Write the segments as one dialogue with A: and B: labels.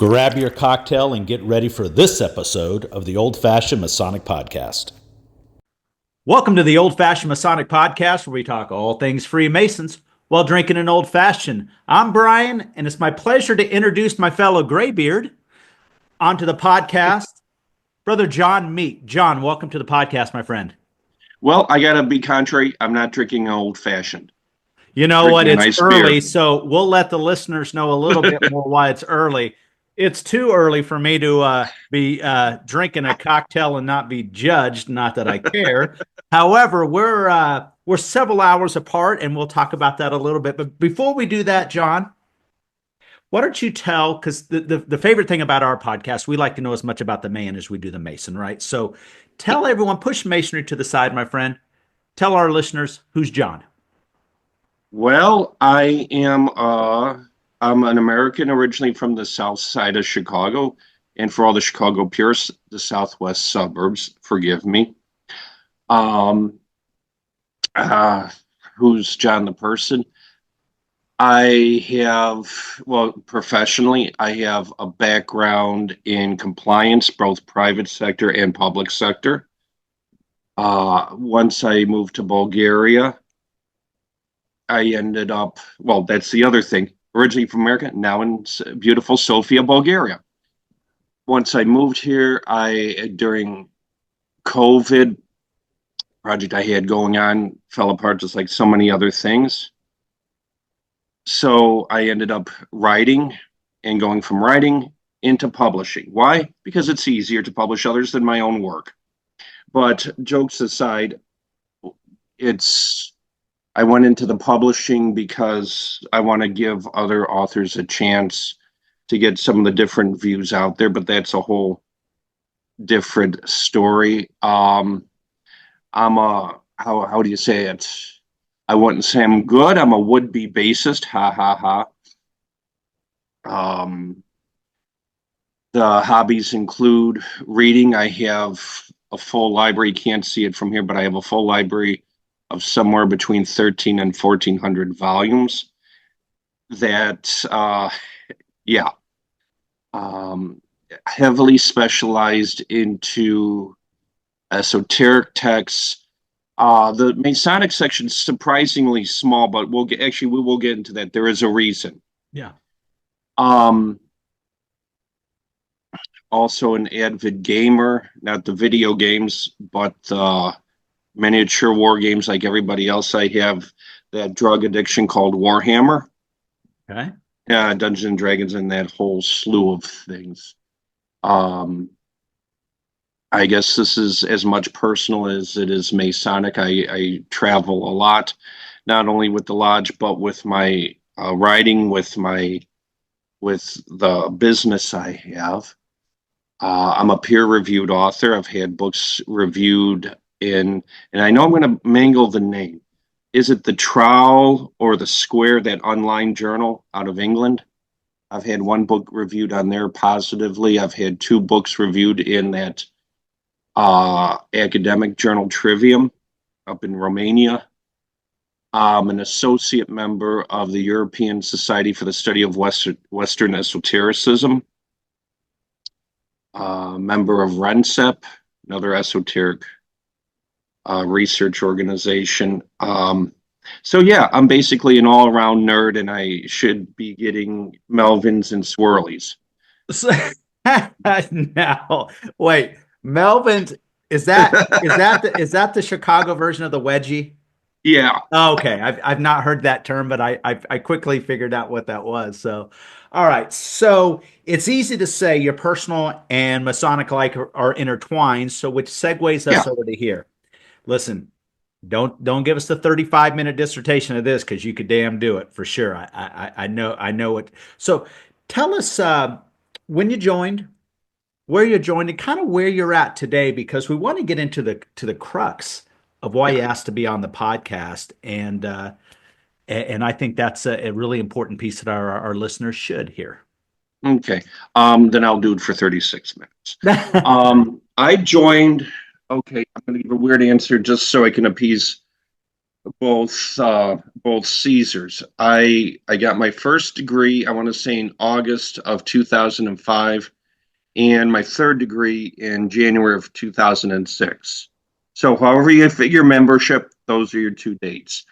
A: Grab your cocktail and get ready for this episode of the Old Fashioned Masonic Podcast. Welcome to the Old Fashioned Masonic Podcast, where we talk all things Freemasons while drinking an old fashioned. I'm Brian, and it's my pleasure to introduce my fellow Graybeard onto the podcast, Brother John Meek. John, welcome to the podcast, my friend.
B: Well, I got to be contrary. I'm not drinking old fashioned.
A: You know what? It's
B: nice
A: early,
B: beer.
A: So we'll let the listeners know a little bit more why it's early. It's too early for me to be drinking a cocktail and not be judged. Not that I care. However, we're several hours apart, and we'll talk about that a little bit. But before we do that, John, why don't you tell? Because the favorite thing about our podcast, we like to know as much about the man as we do the Mason, right? So tell everyone, push Masonry to the side, my friend. Tell our listeners who's John.
B: Well, I'm an American originally from the south side of Chicago, and for all the Chicago purists, the southwest suburbs, forgive me. Who's John the person? Professionally, I have a background in compliance, both private sector and public sector. Once I moved to Bulgaria, I ended up, that's the other thing. Originally from America, now in beautiful Sofia, Bulgaria. Once I moved here, during COVID, project I had going on fell apart just like so many other things. So I ended up writing and going from writing into publishing. Why? Because it's easier to publish others than my own work. But jokes aside, I went into the publishing because I want to give other authors a chance to get some of the different views out there, but that's a whole different story. I'm how do you say it? I wouldn't say I'm good. I'm a would-be bassist. Ha ha ha. The hobbies include reading. I have a full library. Can't see it from here, but I have a full library of somewhere between 13 and 1,400 volumes. Heavily specialized into esoteric texts. The Masonic section is surprisingly small, but we will get into that. There is a reason.
A: Yeah.
B: Also an avid gamer, not the video games, but miniature war games like everybody else. I have that drug addiction called Warhammer.
A: Okay.
B: Yeah, Dungeons and Dragons and that whole slew of things. I guess this is as much personal as it is Masonic. I travel a lot, not only with the lodge, but with my writing, with the business I have. I'm a peer-reviewed author. I've had books reviewed and I know I'm going to mangle the name. Is it the Trowel or the Square, that online journal out of England? I've had one book reviewed on there positively. I've had two books reviewed in that academic journal Trivium up in Romania. I'm an associate member of the European Society for the Study of Western Esotericism. Member of RENCEP, another esoteric research organization. I'm basically an all-around nerd, and I should be getting Melvins and Swirlies.
A: Now, wait, Melvins, is that the Chicago version of the wedgie?
B: Yeah.
A: Oh, okay, I've not heard that term, but I quickly figured out what that was. So, all right, so it's easy to say your personal and Masonic life are intertwined. So, which segues us over to here. Listen, don't give us the 35-minute dissertation of this, because you could damn do it for sure. I know it. So tell us when you joined, where you joined, and kind of where you're at today, because we want to get into the crux of why you asked to be on the podcast, and I think that's a really important piece that our listeners should hear.
B: Okay, then I'll do it for 36 minutes. I joined. Okay, I'm going to give a weird answer just so I can appease both Caesars. I got my first degree, I want to say in August of 2005, and my third degree in January of 2006. So however you figure membership, those are your two dates.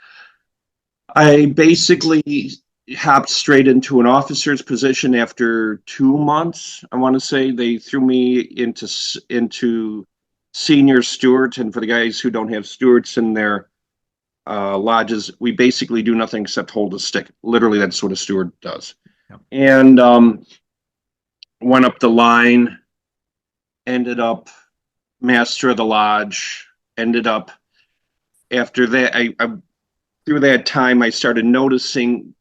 B: I basically hopped straight into an officer's position after 2 months. I want to say they threw me into senior steward, and for the guys who don't have stewards in their lodges, we basically do nothing except hold a stick. Literally, that's what a steward does.
A: Yep.
B: And went up the line, ended up master of the lodge, ended up after that. I through that time, I started noticing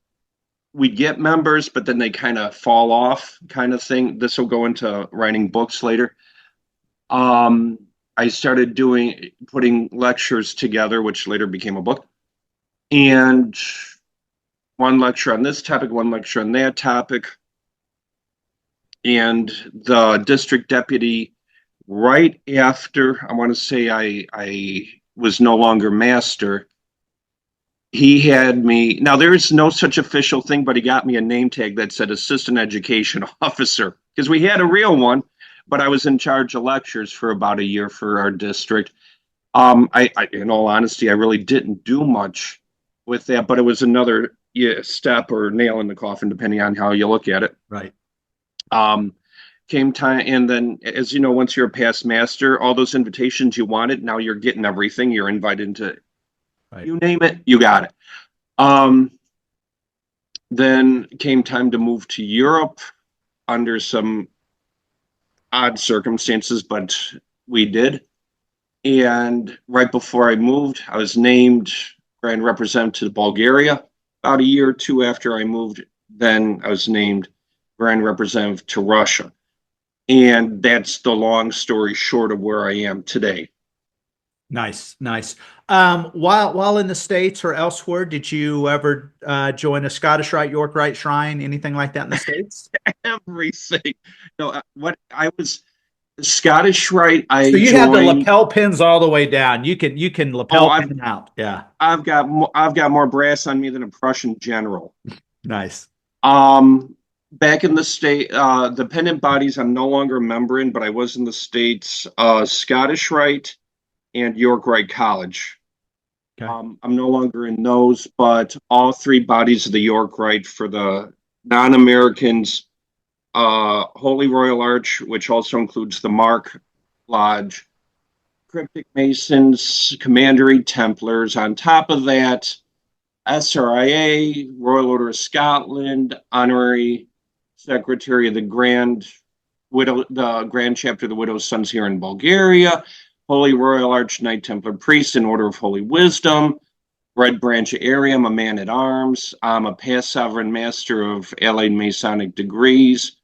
B: we get members, but then they kind of fall off, kind of thing. This will go into writing books later. Um, I started putting lectures together, which later became a book, and one lecture on this topic, one lecture on that topic. And the district deputy, right after I want to say I was no longer master, he had me. Now there is no such official thing, but he got me a name tag that said assistant education officer because we had a real one, but I was in charge of lectures for about a year for our district. In all honesty, I really didn't do much with that, but it was another, yeah, step or nail in the coffin, depending on how you look at it.
A: Right.
B: Um, Came time, and then, as you know, once you're a past master, all those invitations you wanted, now you're getting everything. You're invited to,
A: Right.
B: you name it, you got it. Um, then came time to move to Europe under some odd circumstances, but we did. And right before I moved, I was named Grand Representative to Bulgaria. About a year or two after I moved, then I was named Grand Representative to Russia. And that's the long story short of where I am today.
A: Nice, nice. While in the States or elsewhere, did you ever join a Scottish Rite, York Rite Shrine, anything like that in the States?
B: Everything. No, what I was Scottish Rite,
A: So
B: I
A: you have the
B: joined.
A: lapel pins all the way down. You can
B: Oh,
A: lapel pin out. Yeah.
B: I've got more brass on me than a Prussian general.
A: Nice.
B: Back in the state, dependent bodies, I'm no longer a member in, but I was in the States, Scottish Rite and York Rite College.
A: Okay.
B: I'm no longer in those, but all three bodies of the York Rite for the non-Americans, Holy Royal Arch, which also includes the Mark Lodge, Cryptic Masons, Commandery Templars. On top of that, SRIA, Royal Order of Scotland, Honorary Secretary of the the Grand Chapter of the Widow's Sons here in Bulgaria, Holy Royal Arch Knight Templar Priest and Order of Holy Wisdom, Red Branch Area. I'm a man at arms. I'm a past sovereign master of Allied Masonic degrees.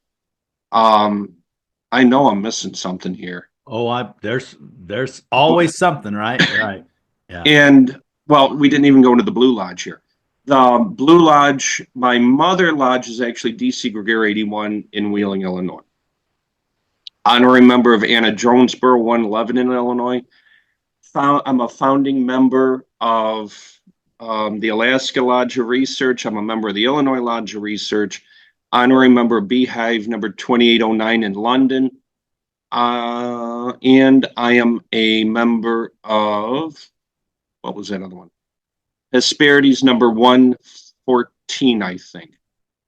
B: I know I'm missing something here.
A: Oh, there's always something, right? Right. Yeah.
B: And well, we didn't even go into the Blue Lodge here. The Blue Lodge, my mother lodge is actually DC Gregorian 81 in Wheeling, Illinois. Honorary member of Anna Jonesboro 111 in Illinois. I'm a founding member of the Alaska Lodge of Research. I'm a member of the Illinois Lodge of Research. Honorary member of Beehive number 2809 in London. And I am a member of, what was that other one? Hesperides number 114, I think,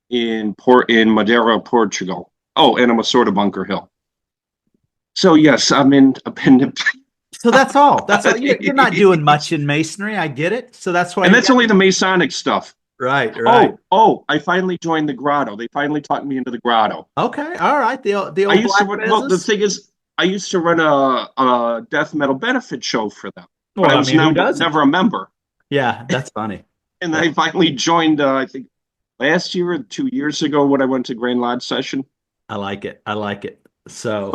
B: in Madeira, Portugal. Oh, and I'm a sort of Bunker Hill. So yes, I've been
A: So that's all. That's all. You're not doing much in masonry. I get it. So that's why
B: and
A: you
B: that's
A: got
B: only the Masonic stuff.
A: right, right.
B: I finally joined the grotto. They finally talked me into the grotto.
A: Okay, all right. The
B: I
A: old
B: used to
A: black
B: run, well, the
A: business.
B: thing is, I used to run a death metal benefit show for them, but I
A: Well, I
B: was
A: mean, who doesn't?
B: never a member.
A: Yeah, that's funny.
B: And
A: That-
B: I finally joined, I think last year or 2 years ago when I went to Grand Lodge session,
A: I like it. I like it. So,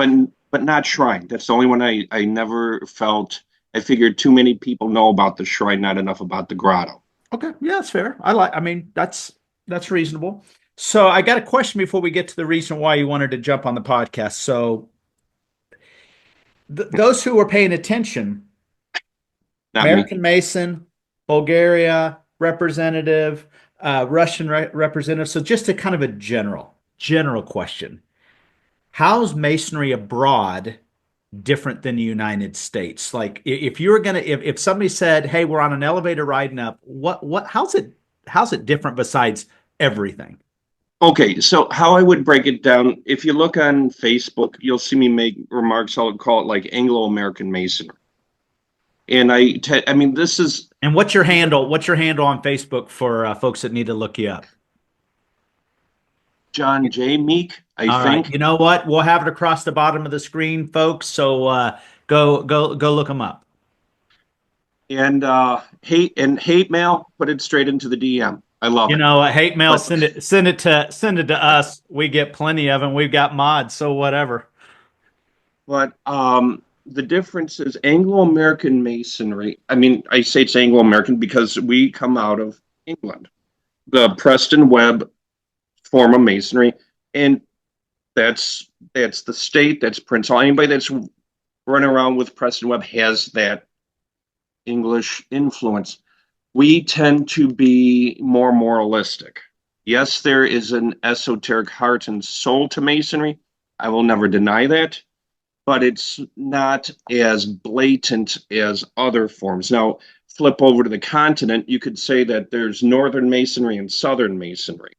B: but not Shrine. That's the only one I never felt. I figured too many people know about the Shrine, not enough about the grotto.
A: okay, yeah, that's fair. I mean, that's reasonable. So, I got a question before we get to the reason why you wanted to jump on the podcast. So, th those who were paying attention,
B: Not me.
A: American Mason, Bulgaria representative, Russian representative. So just a kind of a general question. How's Masonry abroad different than the United States? Like if you were gonna if somebody said, "Hey, we're on an elevator riding up," how's it different besides everything?
B: Okay, so how I would break it down, if you look on Facebook, you'll see me make remarks. I'll call it like Anglo-American Masonry. And I mean, this is
A: And what's your handle? What's your handle on Facebook for folks that need to look you up?
B: John J. Meek, I
A: All right.
B: think.
A: You know what? We'll have it across the bottom of the screen, folks. So go look them up.
B: And hate mail, put it straight into the DM. I love
A: You
B: it.
A: know, hate mail,
B: But
A: send it to us. We get plenty of them. We've got mods, so whatever.
B: but the difference is Anglo-American Masonry. I mean, I say it's Anglo-American because we come out of England. The Preston Webb form of Masonry, and that's the state, that's Prince Hall. Anybody that's running around with Preston Webb has that English influence. We tend to be more moralistic. Yes, there is an esoteric heart and soul to Masonry. I will never deny that, but it's not as blatant as other forms. Now, flip over to the continent, you could say that there's Northern Masonry and Southern Masonry.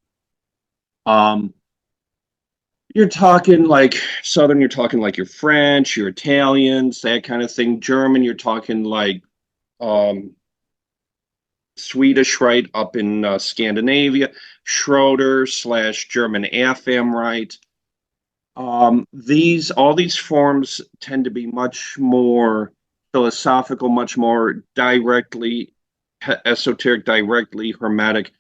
B: Um, you're talking like Southern, you're talking like your French, your Italians, that kind of thing. German, you're talking like um, Swedish Rite up in Scandinavia, Schroeder slash German AFAM Rite. These all these forms tend to be much more philosophical, much more directly esoteric, directly hermetic.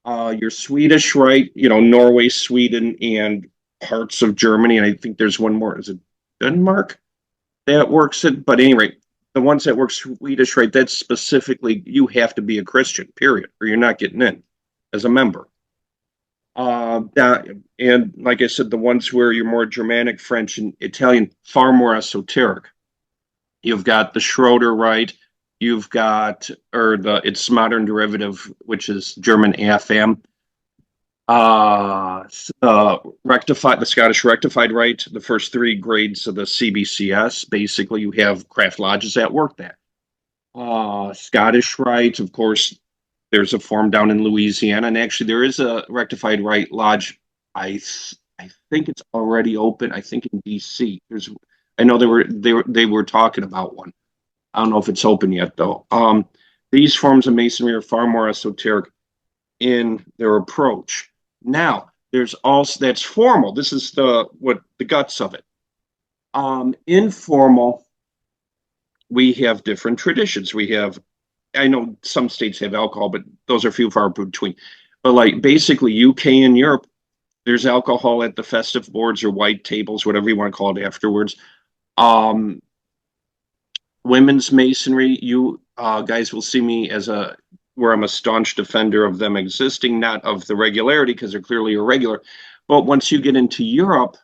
B: Your Swedish Rite, Norway, Sweden, and parts of Germany, and I think there's one more. Is it Denmark that works it? But anyway, the ones that work Swedish Rite, that's specifically you have to be a Christian, period, or you're not getting in as a member. And like I said, the ones where you're more Germanic, French, and Italian, far more esoteric. You've got the Schroeder Rite, you've got, or its modern derivative, which is German AFAM. The Scottish Rectified Rite, the first three grades of the CBCS. Basically, you have craft lodges that work that. Scottish Rite, of course, there's a form down in Louisiana, and actually there is a Rectified Rite lodge. I think it's already open. I think in DC. I know they were talking about one. I don't know if it's open yet though. These forms of masonry are far more esoteric in their approach. Now, there's also that's formal. This is the guts of it. Informal, we have different traditions. I know some states have alcohol, but those are few far between. But like basically UK and Europe, there's alcohol at the festive boards or white tables, whatever you want to call it afterwards. Um, Women's masonry, you guys will see me where I'm a staunch defender of them existing, not of the regularity because they're clearly irregular. But once you get into Europe,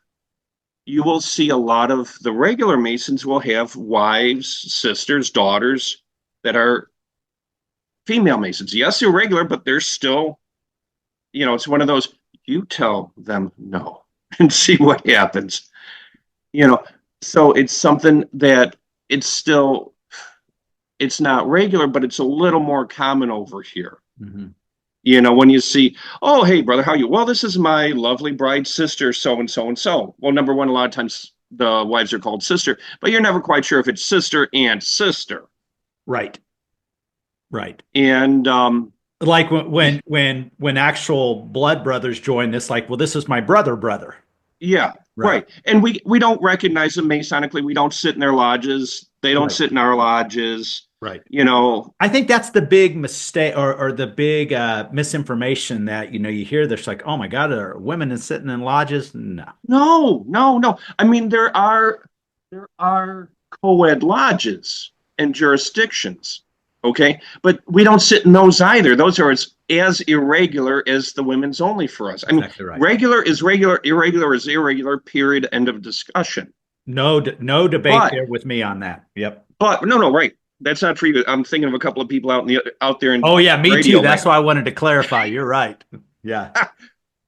B: you will see a lot of the regular Masons will have wives, sisters, daughters that are female Masons. Yes, irregular, but they're still, it's one of those, you tell them no and see what happens. You know, so it's something that it's not regular, but it's a little more common over here.
A: Mm-hmm.
B: When you see, oh, hey, brother, how are you? Well, this is my lovely bride sister, so and so and so. Well, number one, a lot of times the wives are called sister, but you're never quite sure if it's sister and sister.
A: Right. Right.
B: And
A: Like when actual blood brothers join this, like, well, this is my brother.
B: yeah, right. And we don't recognize them Masonically. We don't sit in their lodges. They don't sit in our lodges.
A: Right.
B: I
A: think that's the big mistake or the big misinformation that, you hear this like, oh my God, are women sitting in lodges? No.
B: No. I mean, there are co-ed lodges and jurisdictions. Okay. But we don't sit in those either. Those are as irregular as the women's only for us. I mean,
A: exactly right.
B: Regular is regular, irregular is irregular, period, end of discussion.
A: No debate there with me on that. Yep.
B: But no, right. That's not true. I'm thinking of a couple of people out there in
A: Oh yeah, me too.
B: radio
A: That's
B: land.
A: why I wanted to clarify. You're right. Yeah.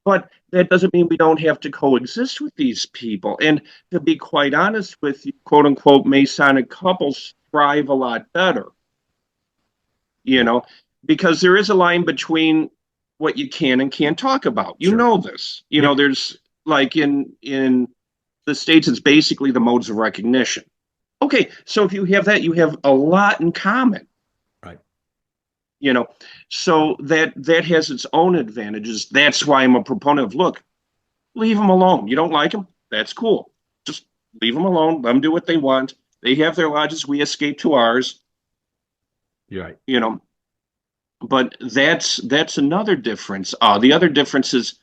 B: But that doesn't mean we don't have to coexist with these people. And to be quite honest with you, quote unquote, Masonic couples thrive a lot better, you
A: Yeah.
B: know, because there is a line between what you can and can't talk about. You
A: Sure.
B: know this.
A: Yep.
B: There's like in the States, it's basically the modes of recognition. Okay, so if you have that, you have a lot in common.
A: Right.
B: you know so that has its own advantages. That's why I'm a proponent of, look, leave them alone. You don't like them, that's cool. Just leave them alone, let them do what they want. They have their lodges, we escape to ours.
A: You're right.
B: you know but that's another difference. The other difference is,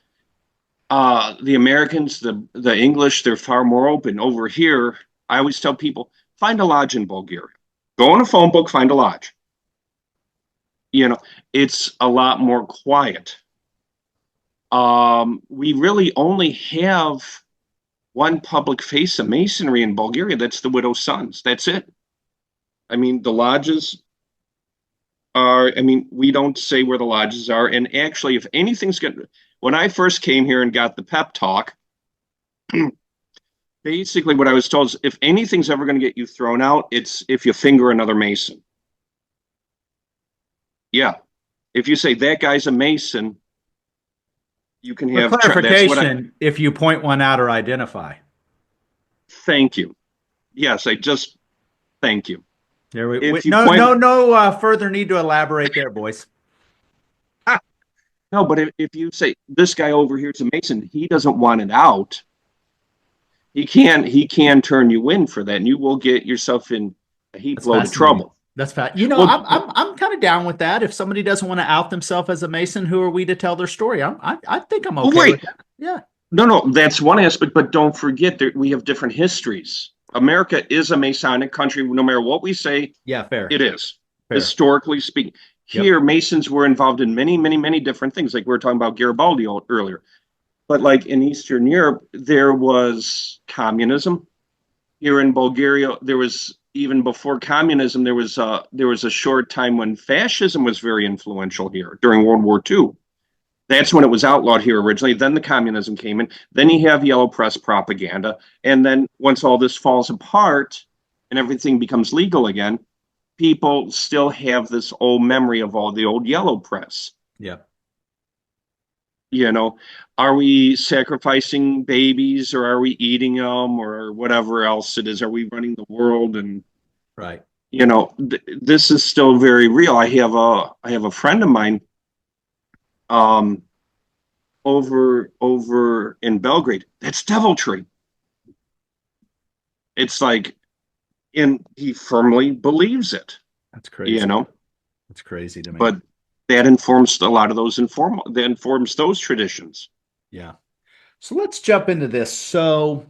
B: the Americans, the English, they're far more open. Over here, I always tell people, find a lodge in Bulgaria. Go in a phone book, find a lodge. It's a lot more quiet. We really only have one public face of Masonry in Bulgaria. That's the Widow's Sons. That's it. I mean, the lodges we don't say where the lodges are. And actually, if anything's going when I first came here and got the pep talk, basically what I was told is, if anything's ever going to get you thrown out, it's if you finger another Mason. Yeah. If you say that guy's a Mason, you can
A: For
B: have, that's what I,
A: clarification, if you point one out or identify.
B: thank you. Yes, thank you.
A: There
B: If you
A: no,
B: point,
A: further need to elaborate there, boys.
B: no, but if you say this guy over here is a Mason, he doesn't want it out. He can turn you in for that, and you will get yourself in a heap
A: That's
B: load of
A: fascinating.
B: trouble.
A: That's fat.
B: Well,
A: I'm kind of down with that. If somebody doesn't want to out themselves as a Mason, who are we to tell their story? I think I'm
B: well,
A: okay with
B: wait,
A: that. Yeah.
B: no, that's one aspect, but don't forget that we have different histories. America is a Masonic country. No matter what we say,
A: Yeah. Fair.
B: it is,
A: Fair.
B: historically speaking.
A: Yep.
B: Here, Masons were involved in many, many, many different things. Like we were talking about Garibaldi earlier. But like in Eastern Europe, there was communism. Here in Bulgaria, there was, even before communism, there was a short time when fascism was very influential here during World War II. That's when it was outlawed here originally. Then the communism came in. Then you have yellow press propaganda. And then once all this falls apart and everything becomes legal again, people still have this old memory of all the old yellow press.
A: Yeah.
B: You know, are we sacrificing babies, or are we eating them, or whatever else it is? Are we running the world? And
A: Right.
B: this is still very real. I have a friend of mine, um, over in Belgrade. That's deviltry. It's like, and he firmly believes it.
A: That's
B: You
A: crazy.
B: know,
A: That's crazy to me.
B: but that informs a lot of those that informs those traditions.
A: Yeah. So let's jump into this. So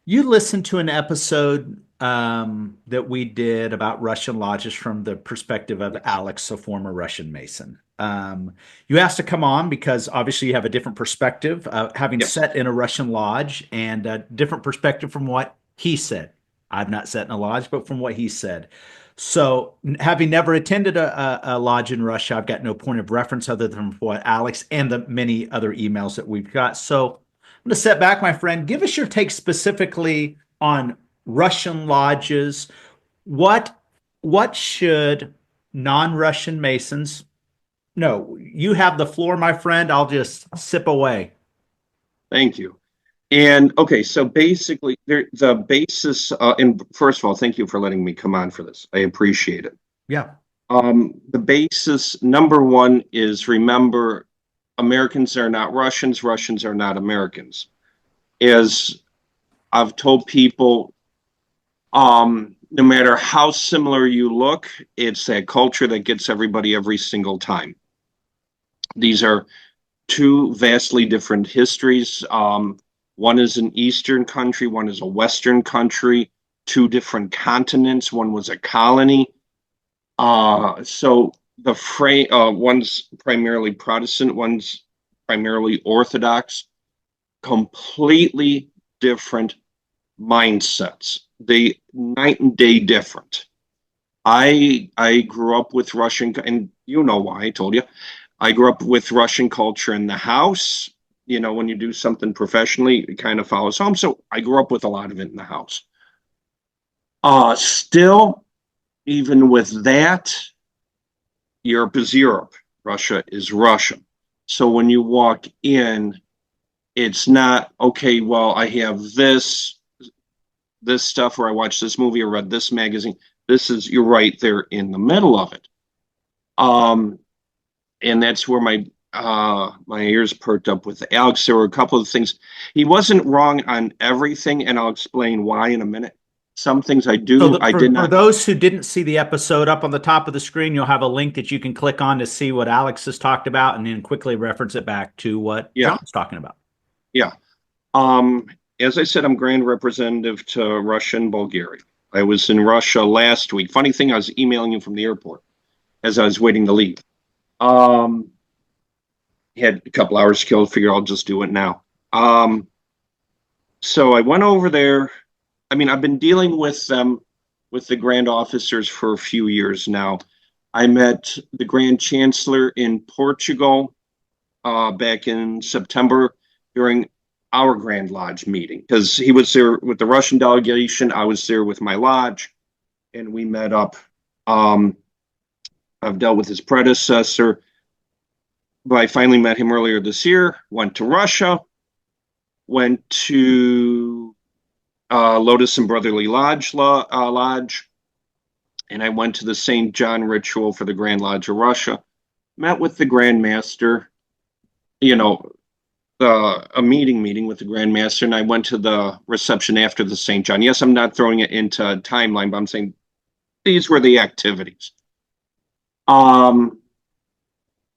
A: you listened to an episode that we did about Russian lodges from the perspective of Alex, a former Russian Mason. You asked to come on because obviously you have a different perspective, having
B: Yes.
A: sat in a Russian lodge, and a different perspective from what he said. I've not sat in a lodge, but from what he said. So, having never attended a lodge in Russia, I've got no point of reference other than what Alex and the many other emails that we've got. So, I'm going to step back, my friend. Give us your take specifically on Russian lodges. What what should non-Russian Masons? No, you have the floor, my friend. I'll just sip away.
B: Thank you. And okay, so basically, the basis, and first of all, thank you for letting me come on for this. I appreciate it.
A: Yeah,
B: The basis, number one, is, remember, Americans are not Russians, Russians are not Americans. As I've told people, no matter how similar you look, it's that culture that gets everybody every single time. These are two vastly different histories. One is an Eastern country, one is a Western country, two different continents. One was a colony. So one's primarily Protestant, one's primarily Orthodox. Completely different mindsets. They night and day different. I grew up with Russian, and you know why I told you. I grew up with Russian culture in the house. You know, when you do something professionally, it kind of follows home. So I grew up with a lot of it in the house. Still, even with that, Europe is Europe. Russia is Russia. So when you walk in, it's not okay. Well, I have this stuff, or I watched this movie or read this magazine. This is you're right there in the middle of it. Um, and that's where my ears perked up with Alex. There were a couple of things. He wasn't wrong on everything, and I'll explain why in a minute. Some things
A: So
B: I did
A: for
B: not.
A: those who didn't see the episode, up on the top of the screen, you'll have a link that you can click on to see what Alex has talked about, and then quickly reference it back to what
B: Yeah,
A: John's talking about.
B: yeah. Um, as I said, I'm grand representative to Russia and Bulgaria. I was in Russia last week. Funny thing, I was emailing you from the airport as I was waiting to leave. Um, Had a couple hours killed. Figure I'll just do it now. So I went over there. I mean, I've been dealing with them, with the grand officers for a few years now. I met the Grand Chancellor in Portugal back in September during our Grand Lodge meeting because he was there with the Russian delegation. I was there with my lodge, and we met up. Um, I've dealt with his predecessor, but I finally met him earlier this year. Went to Russia, went to Lotus and Brotherly Lodge, and I went to the St. John ritual for the Grand Lodge of Russia. Met with the Grand Master, you know, a meeting with the Grand Master, and I went to the reception after the St. John. Yes, I'm not throwing it into a timeline, but I'm saying these were the activities.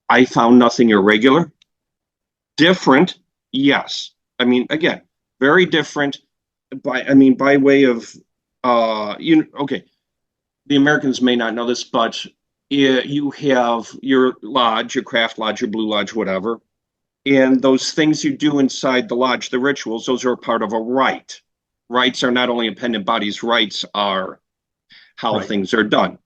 B: I found nothing irregular. Different, yes. I mean, again, very different. By way of, okay, the Americans may not know this, but you have your lodge, your craft lodge, your blue lodge, whatever, and those things you do inside the lodge, the rituals, those are part of a rite. Rites are not only independent bodies, rites are how
A: Right.
B: things are done.
A: Right.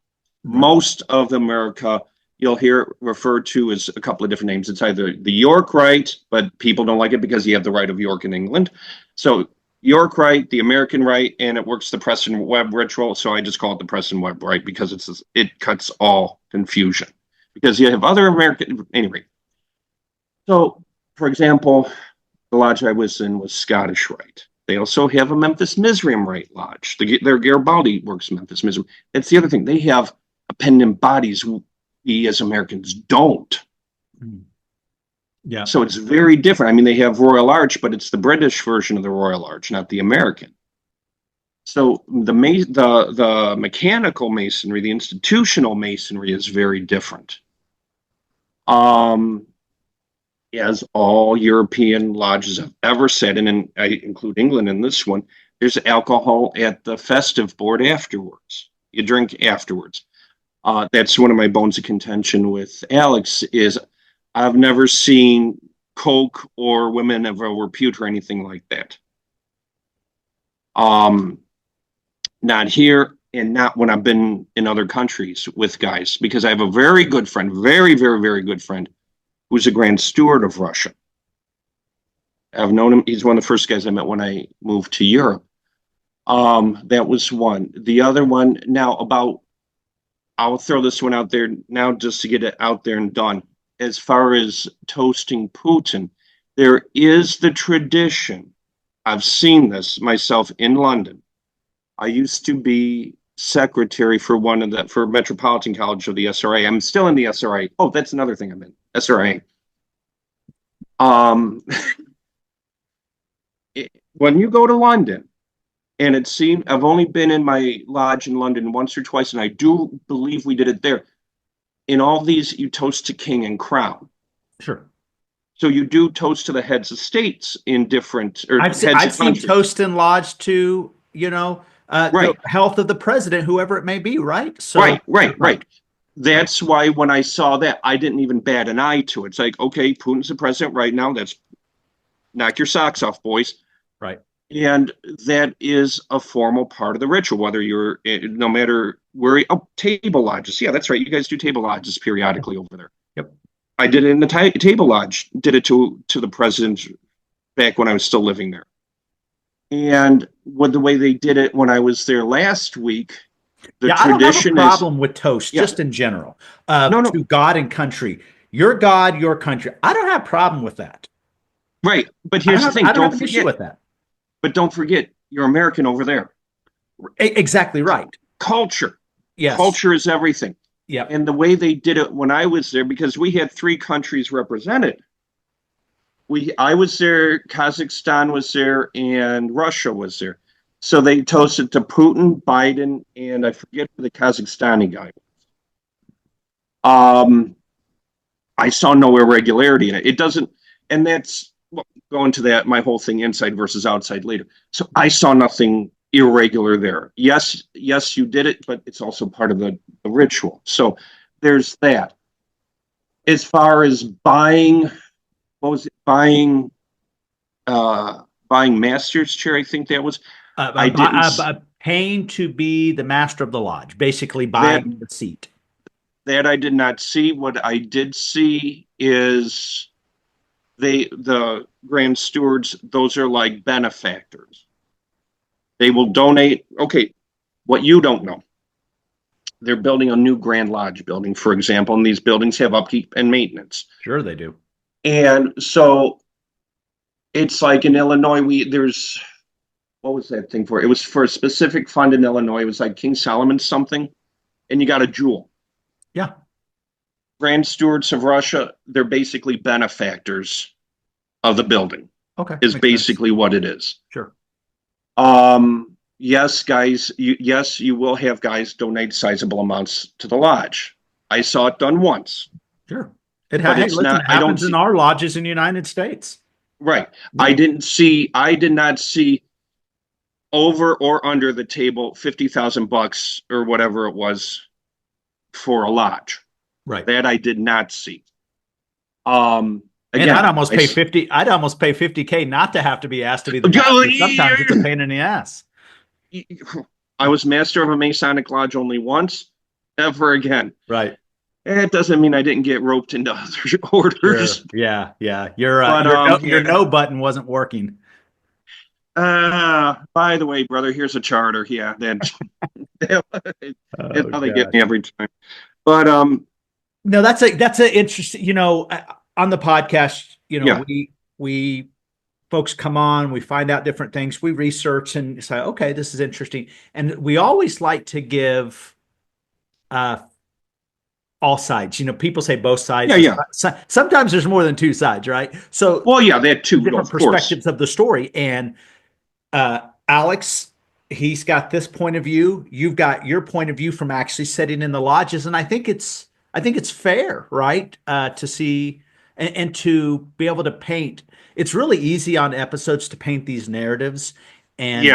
B: Most of America, you'll hear referred to as a couple of different names. It's either the York Rite, but people don't like it because you have the Rite of York in England. So York Rite, the American Rite, and it works the Preston Webb ritual. So I just call it the Preston Webb Rite because it cuts all confusion. Because you have other American, anyway. So, for example, the lodge I was in was Scottish Rite. They also have a Memphis Mizraim Rite lodge. Their Garibaldi works Memphis Mizraim. That's the other thing. They have appendant bodies we as Americans don't.
A: Yeah.
B: So it's very different. I mean, they have Royal Arch, but it's the British version of the Royal Arch, not the American. So the mechanical masonry, the institutional masonry is very different. As all European lodges have ever said, and I include England in this one, there's alcohol at the festive board afterwards. You drink afterwards. That's one of my bones of contention with Alex is I've never seen Coke or women of a repute or anything like that. Not here and not when I've been in other countries with guys, because I have a very good friend, very, very, very good friend, who's a Grand Steward of Russia. I've known him. He's one of the first guys I met when I moved to Europe. That was one. The other one, I'll throw this one out there now just to get it out there and done. As far as toasting Putin, there is the tradition. I've seen this myself in London. I used to be secretary for for Metropolitan College of the SRA. I'm still in the SRA. Oh, that's another thing I'm in. SRA. When you go to London, and it seemed I've only been in my lodge in London once or twice, and I do believe we did it there. In all these, you toast to king and crown.
A: Sure.
B: So you do toast to the heads of states in different or
A: I've
B: heads
A: seen
B: of countries.
A: toast and lodge to, the
B: Right,
A: health of the president, whoever it may be, right? So,
B: right. That's why when I saw that, I didn't even bat an eye to it. It's like, okay, Putin's the president right now. That's knock your socks off, boys.
A: Right.
B: And that is a formal part of the ritual, whether you're, no matter table lodges. Yeah, that's right. You guys do table lodges periodically over there.
A: Yep.
B: I did it in the table lodge. Did it to the president back when I was still living there. And with the way they did it when I was there last week, the
A: Yeah, I don't have a
B: tradition is,
A: problem with toast,
B: yeah,
A: just in general.
B: no, no,
A: To God and country, your God, your country. I don't have a problem with that.
B: right. But here's the thing:
A: I don't have an issue with that.
B: don't forget, you're American over there.
A: Exactly right.
B: Culture,
A: Yes.
B: culture is everything.
A: Yep.
B: And the way they did it when I was there, because we had three countries represented. I was there, Kazakhstan was there, and Russia was there. So they toasted to Putin, Biden, and I forget who the Kazakhstani guy was. I saw no irregularity in it. It doesn't, and that's well, going to that my whole thing inside versus outside later. So I saw nothing irregular there. Yes, yes, you did it, but it's also part of the ritual. So there's that. As far as buying, what was it? Buying master's chair. I think that was. I didn't
A: Paying to be the master of the lodge, basically
B: that
A: buying the seat.
B: that I did not see. What I did see is the grand stewards. Those are like benefactors. They will donate. Okay, what you don't know. They're building a new Grand Lodge building, for example, and these buildings have upkeep and maintenance.
A: Sure, they do.
B: And so it's like in Illinois, there's what was that thing for? It was for a specific fund in Illinois. It was like King Solomon something, and you got a jewel.
A: Yeah.
B: Grand Stewards of Russia, they're basically benefactors of the building.
A: Okay.
B: Is basically sense. What it is.
A: Sure.
B: Yes, guys. You will have guys donate sizable amounts to the lodge. I saw it done once.
A: Sure. It happens in our lodges in the United States.
B: Right. Yeah. I did not see over or under the table $50,000 or whatever it was for a lodge.
A: Right.
B: That I did not see.
A: Again, I'd almost pay $50K not to have to be asked to be the master. Sometimes it's a pain in the ass.
B: I was master of a Masonic lodge only once, ever again.
A: Right.
B: It doesn't mean I didn't get roped into other orders.
A: Sure. Yeah, yeah. Your no button wasn't working.
B: By the way, brother, here's a charter. Yeah, that's how they get me every time. But
A: no, that's a interesting. On the podcast, we folks come on, we find out different things, we research and say, okay, this is interesting, and we always like to give all sides. People say both sides.
B: Yeah.
A: Sometimes there's more than two sides, right? So,
B: well, yeah, they had two
A: different perspectives of the story. And Alex, he's got this point of view. You've got your point of view from actually sitting in the lodges, and I think it's fair, right? To see and to be able to paint. It's really easy on episodes to paint these narratives, and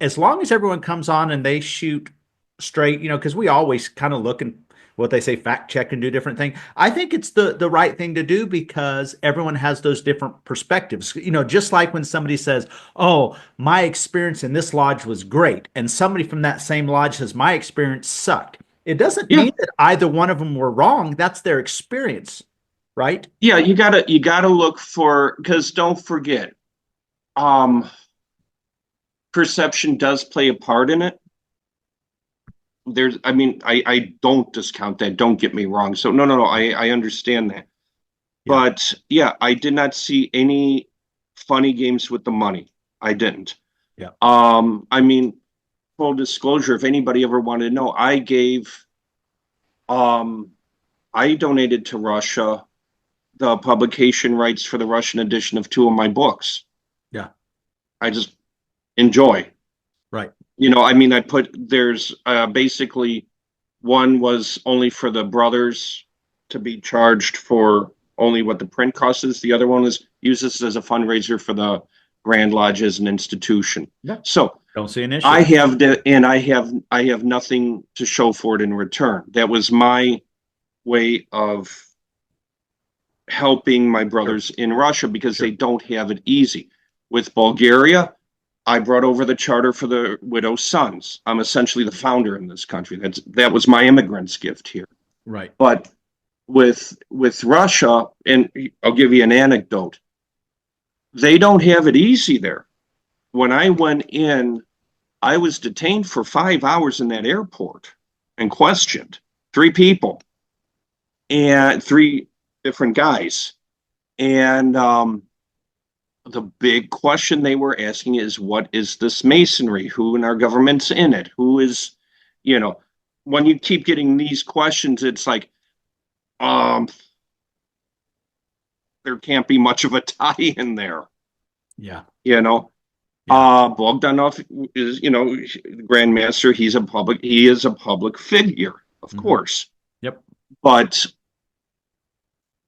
A: as long as everyone comes on and they shoot straight, because we always kind of look and what they say, fact check and do different things. I think it's the right thing to do because everyone has those different perspectives. Just like when somebody says, "Oh, my experience in this lodge was great," and somebody from that same lodge says, "My experience sucked." It doesn't mean that either one of them were wrong. That's their experience, right?
B: Yeah, you gotta look for, because don't forget, perception does play a part in it. I don't discount that. Don't get me wrong. So no, I understand that. Yeah. But yeah, I did not see any funny games with the money. I didn't.
A: Yeah.
B: Full disclosure, if anybody ever wanted to know, I donated to Russia the publication rights for the Russian edition of 2 of my books.
A: Yeah.
B: I just enjoy.
A: Right.
B: There's basically one was only for the brothers to be charged for only what the print cost is. The other one was use this as a fundraiser for the Grand Lodge as an institution.
A: Yeah.
B: So
A: don't see an issue.
B: I have nothing to show for it in return. That was my way of helping my brothers in Russia because they don't have it easy. With Bulgaria, I brought over the charter for the widow's sons. I'm essentially the founder in this country. That was my immigrant's gift here.
A: Right.
B: But with Russia, and I'll give you an anecdote. They don't have it easy there. When I went in, I was detained for 5 hours in that airport and questioned. 3 people and 3 different guys. And the big question they were asking is, what is this masonry? Who in our government's in it? Who is, you know, when you keep getting these questions, it's like, um, there can't be much of a tie in there,
A: Yeah.
B: you know.
A: Yeah.
B: Bogdanov is, the Grand Master. He is a public figure, of
A: Mhm.
B: course.
A: Yep.
B: But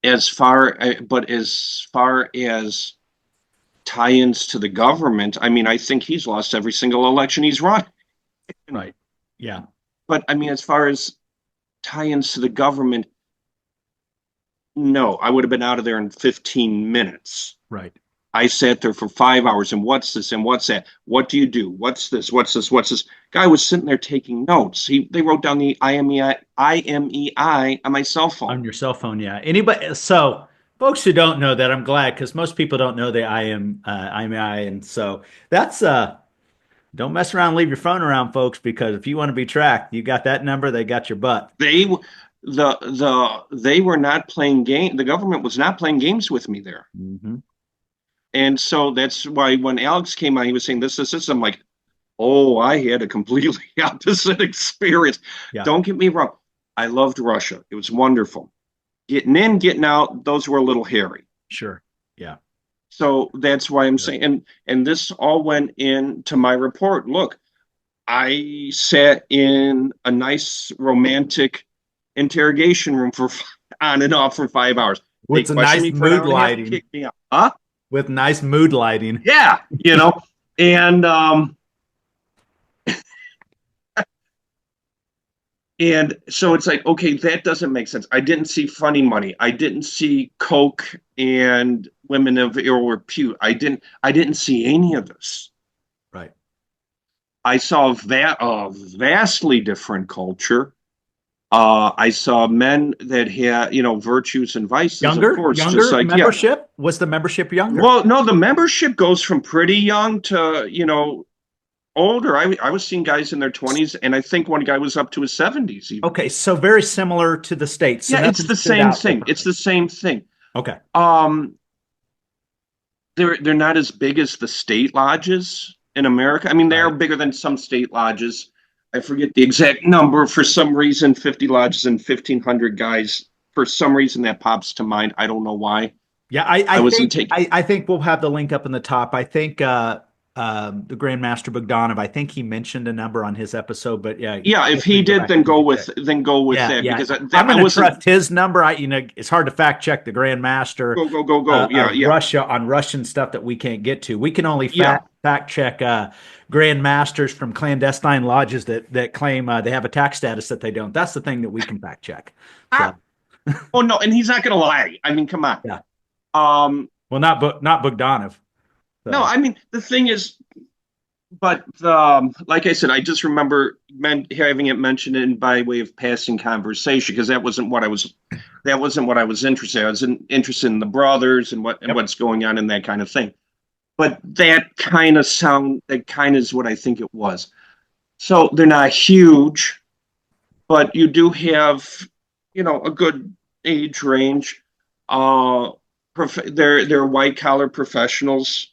B: as far as tie-ins to the government, I mean, I think he's lost every single election he's run.
A: Right. Yeah.
B: But I mean, as far as tie-ins to the government, no, I would have been out of there in 15 minutes.
A: Right.
B: I sat there for 5 hours, and what's this and what's that? What do you do? What's this? What's this? What's this? Guy was sitting there taking notes. They wrote down the IMEI on my cell phone.
A: On your cell phone, yeah. Anybody, so folks who don't know that, I'm glad because most people don't know the IMEI, and so that's don't mess around, and leave your phone around, folks, because if you want to be tracked, you got that number, they got your butt.
B: They were not playing game. The government was not playing games with me there.
A: Mm-hmm.
B: And so that's why when Alex came on, he was saying this. I'm like, oh, I had a completely opposite experience.
A: Yeah.
B: Don't get me wrong. I loved Russia. It was wonderful. Getting in, getting out, those were a little hairy.
A: Sure. Yeah.
B: So that's why I'm saying, and this all went into my report. Look, I sat in a nice romantic interrogation room for on and off for 5 hours.
A: With
B: They
A: a nice
B: questioned me for an
A: mood
B: hour and a half,
A: lighting.
B: kicked me out. Huh?
A: With nice mood lighting.
B: Yeah, and and so it's like, okay, that doesn't make sense. I didn't see funny money. I didn't see coke and women of ill repute. I didn't see any of this.
A: Right.
B: I saw a vastly different culture. I saw men that had, virtues and vices,
A: Younger,
B: of course,
A: younger
B: just like, yeah.
A: membership? Was the membership younger?
B: Well, no, the membership goes from pretty young to, older. I was seeing guys in their 20s, and I think one guy was up to his 70s even.
A: Okay, so very similar to the States. So
B: Yeah, it's
A: nothing
B: the
A: stood
B: same
A: out
B: thing.
A: differently.
B: It's the same thing.
A: Okay.
B: They're not as big as the state lodges in America. I mean, they are
A: Right.
B: bigger than some state lodges. I forget the exact number. For some reason, 50 lodges and 1,500 guys. For some reason, that pops to mind. I don't know why.
A: Yeah,
B: I wasn't taking.
A: I think we'll have the link up in the top. I think the Grandmaster Bogdanov, I think he mentioned a number on his episode, but yeah.
B: Yeah, if he did, then go with
A: Yeah,
B: that,
A: yeah.
B: because
A: I'm
B: I
A: going to
B: wasn't.
A: trust his number. It's hard to fact check the Grandmaster
B: Go. Yeah,
A: of
B: yeah,
A: Russia on Russian stuff that we can't get to. We can only
B: yeah.
A: fact check Grandmasters from clandestine lodges that claim they have a tax status that they don't. That's the thing that we can fact check. So,
B: Oh no, and he's not going to lie. I mean, come on.
A: yeah.
B: Well,
A: not Bogdanov. So.
B: No, I mean the thing is, but like I said, I just remember having it mentioned in by way of passing conversation, because that wasn't what I was interested in. I was interested in the brothers and what's going on and that kind of thing. But that kind of is what I think it was. So they're not huge, but you do have, a good age range. They're white collar professionals.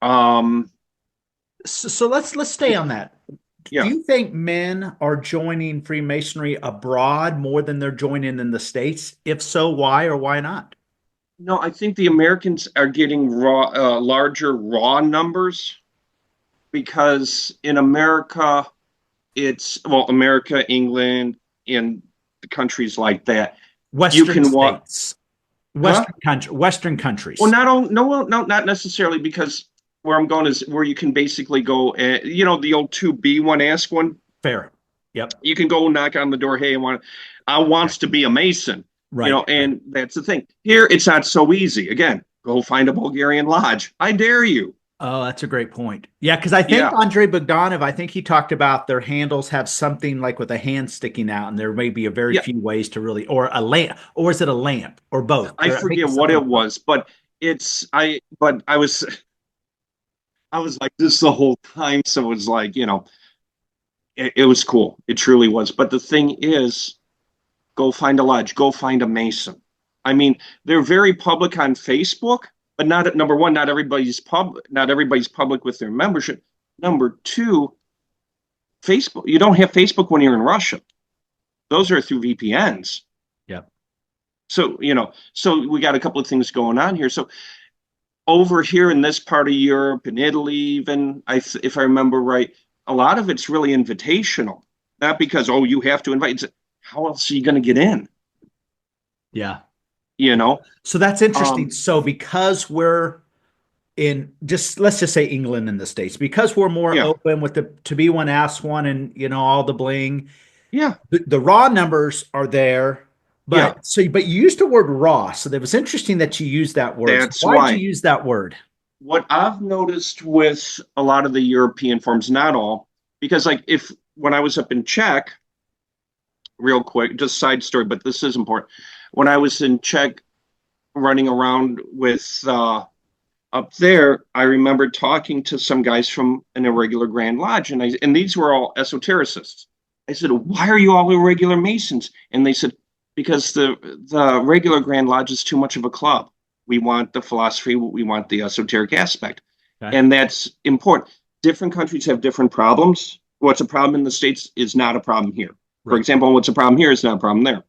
A: So let's stay on that.
B: Yeah.
A: Do you think men are joining Freemasonry abroad more than they're joining in the States? If so, why or why not?
B: No, I think the Americans are getting larger raw numbers, because in America, America, England, and the countries like that,
A: Western
B: walk.
A: states, Western countries.
B: Well, not necessarily, because where I'm going is where you can basically go, the old 2B one, ask one.
A: Fair. Yep.
B: You can go knock on the door. Hey, I wants to be a Mason.
A: Right.
B: And
A: right.
B: that's the thing. Here, it's not so easy. Again, go find a Bulgarian lodge. I dare you.
A: Oh, that's a great point. Yeah, because I think
B: Yeah,
A: Andre Bogdanov, I think he talked about their handles have something like with a hand sticking out, and there may be a very
B: yeah.
A: few ways to really, or a lamp, or is it a lamp, or both?
B: I
A: I think
B: forget
A: it's
B: what
A: something
B: it
A: both.
B: was, but but I was like this the whole time. So it was like, it was cool. It truly was. But the thing is, go find a lodge, go find a Mason. I mean, they're very public on Facebook, but not number one, not everybody's public with their membership. Number two, Facebook, you don't have Facebook when you're in Russia. Those are through VPNs.
A: Yep.
B: So, so we got a couple of things going on here. So over here in this part of Europe and Italy, even if I remember right, a lot of it's really invitational, not because, oh, you have to invite. It's, how else are you going to get in?
A: Yeah.
B: You know?
A: So that's interesting.
B: Um,
A: So because we're in just let's just say England and the States, because we're more
B: yeah,
A: open with the to be one ask one and all the bling,
B: yeah,
A: the raw numbers are there.
B: yeah.
A: But you used the word raw, so that was interesting that you used that word. So
B: That's
A: why did you
B: why.
A: use that word?
B: What I've noticed with a lot of the European forms, not all, because like if when I was up in Czech, real quick, just side story, but this is important. When I was in Czech running around with up there, I remember talking to some guys from an irregular Grand Lodge, and these were all esotericists. I said, "Why are you all irregular Masons?" And they said, "Because the regular Grand Lodge is too much of a club. We want the philosophy, we want the esoteric aspect,
A: Okay.
B: and that's important. Different countries have different problems. What's a problem in the States is not a problem here. For
A: Right.
B: example, what's a problem here is not a problem there.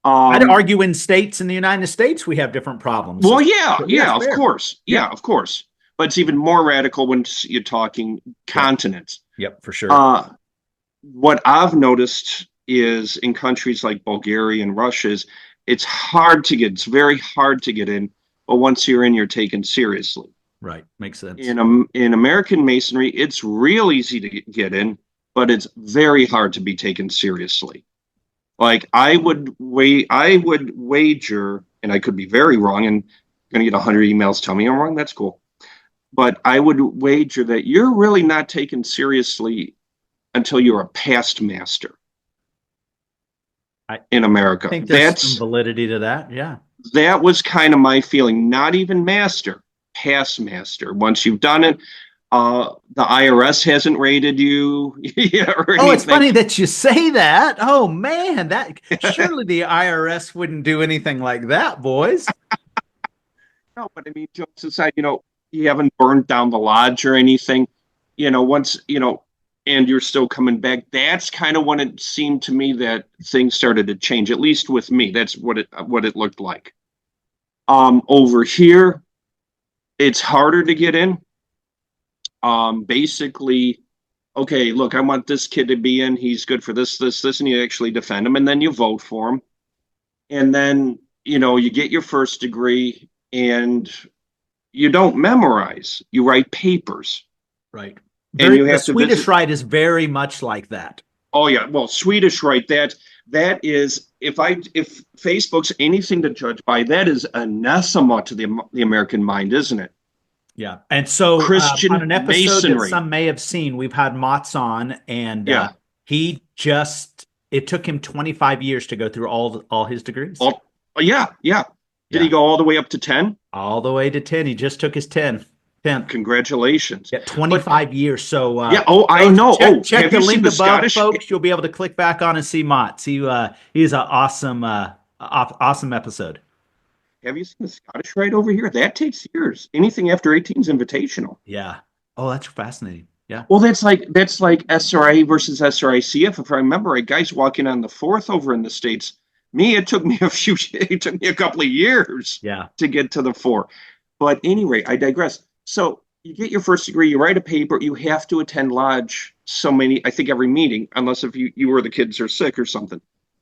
A: I'd
B: Um,
A: argue in states in the United States we have different problems.
B: Well, yeah,
A: So yeah,
B: yeah, of
A: fair.
B: course.
A: Yeah.
B: Yeah, of course. But it's even more radical when you're talking
A: Yep.
B: continents.
A: Yep. For sure.
B: Uh, what I've noticed is in countries like Bulgaria and Russia is it's very hard to get in, but once you're in, you're taken seriously.
A: Right. Makes sense.
B: In American Masonry, it's real easy to get in, but it's very hard to be taken seriously. Like I would wager, and I could be very wrong, and I'm gonna get 100 emails telling me I'm wrong. That's cool, but I would wager that you're really not taken seriously until you're a past master
A: I
B: in America.
A: think there's some validity to that. Yeah.
B: That was kind of my feeling. Not even master, past master. Once you've done it, the IRS hasn't rated you, yeah, or
A: Oh, it's
B: anything.
A: funny that you say that. Oh man, that surely the IRS wouldn't do anything like that, boys.
B: No, but I mean, jokes aside, you haven't burned down the lodge or anything. Once, and you're still coming back. That's kind of when it seemed to me that things started to change, at least with me. That's what it looked like. Over here, it's harder to get in. Basically, okay, look, I want this kid to be in. He's good for this, this, this, and you actually defend him, and then you vote for him. And then, you get your first degree and you don't memorize, you write papers,
A: Right.
B: and
A: Very,
B: you
A: the
B: have to
A: Swedish
B: visit.
A: rite is very much like that.
B: Oh yeah, well, Swedish right, that is, if Facebook's anything to judge by, that is anathema to the American mind, isn't it?
A: Yeah. And so on
B: Christian
A: an episode that
B: Masonry.
A: some may have seen, we've had Mott's on, and
B: Yeah.
A: he just, it took him 25 years to go through all his degrees.
B: Oh, yeah, yeah. Did he
A: Yeah.
B: go all the way up to 10?
A: All the way to 10. He just took his 10th.
B: Congratulations.
A: Yeah,
B: But
A: 25 years. So
B: yeah, oh, I
A: go
B: know. Oh,
A: check
B: have
A: the
B: you seen
A: link
B: the
A: above,
B: Scottish?
A: folks. You'll be able to click back on and see Mott's. He's an awesome episode.
B: Have you seen the Scottish rite over here? That takes years. Anything after 18 is invitational.
A: Yeah. Oh, that's fascinating. Yeah.
B: Well, that's like SRA versus SRICF. If I remember right, guys walking on the fourth over in the States. Me, it took me it took me a couple of years
A: Yeah.
B: to get to the four. But anyway, I digress. So you get your first degree, you write a paper, you have to attend lodge I think every meeting, unless if you or the kids are sick or something.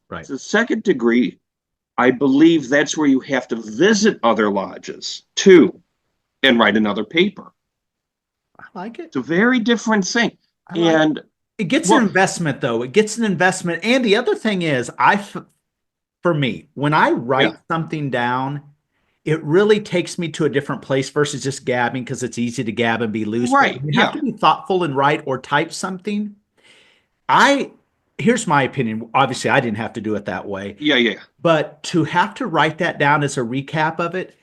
A: Right.
B: The second degree, I believe that's where you have to visit other lodges too and write another paper.
A: I like it.
B: It's a very different thing.
A: I like it.
B: And
A: It gets an
B: well,
A: investment though. It gets an investment. And the other thing is, for me, when I
B: yeah,
A: write something down, it really takes me to a different place versus just gabbing, because it's easy to gab and be loose. But
B: Right.
A: when you have
B: Yeah.
A: to be thoughtful and write or type something, I here's my opinion. Obviously, I didn't have to do it that way,
B: Yeah. Yeah.
A: but to have to write that down as a recap of it,